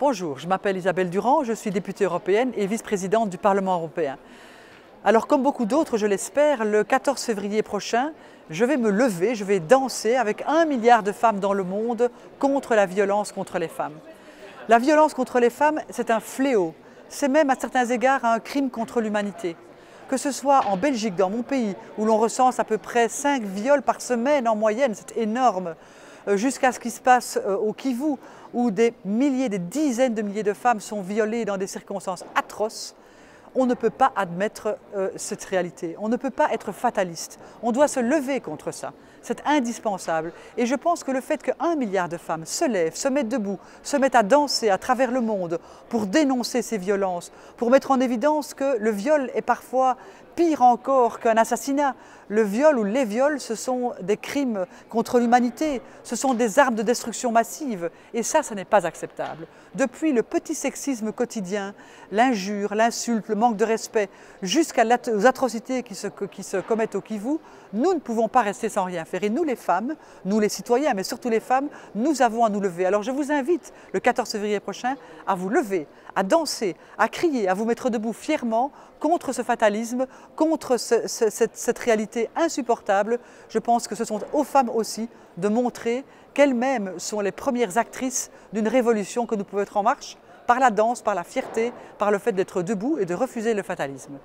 Bonjour, je m'appelle Isabelle Durand, je suis députée européenne et vice-présidente du Parlement européen. Alors comme beaucoup d'autres, je l'espère, le 14 février prochain, je vais me lever, je vais danser avec 1 milliard de femmes dans le monde contre la violence contre les femmes. La violence contre les femmes, c'est un fléau, c'est même à certains égards un crime contre l'humanité. Que ce soit en Belgique, dans mon pays, où l'on recense à peu près 5 viols par semaine en moyenne, c'est énorme, jusqu'à ce qui se passe au Kivu, où des milliers, des dizaines de milliers de femmes sont violées dans des circonstances atroces, on ne peut pas admettre cette réalité. On ne peut pas être fataliste. On doit se lever contre ça. C'est indispensable. Et je pense que le fait qu'1 milliard de femmes se lèvent, se mettent debout, se mettent à danser à travers le monde pour dénoncer ces violences, pour mettre en évidence que le viol est parfois pire encore qu'un assassinat. Le viol ou les viols, ce sont des crimes contre l'humanité, ce sont des armes de destruction massive. Et ça n'est pas acceptable. Depuis le petit sexisme quotidien, l'injure, l'insulte, le manque de respect, jusqu'aux atrocités qui se commettent au Kivu, nous ne pouvons pas rester sans rien faire. Et nous les femmes, nous les citoyens, mais surtout les femmes, nous avons à nous lever. Alors je vous invite le 14 février prochain à vous lever, à danser, à crier, à vous mettre debout fièrement contre ce fatalisme, contre cette réalité insupportable. Je pense que ce sont aux femmes aussi de montrer qu'elles-mêmes sont les premières actrices d'une révolution que nous pouvons être en marche par la danse, par la fierté, par le fait d'être debout et de refuser le fatalisme.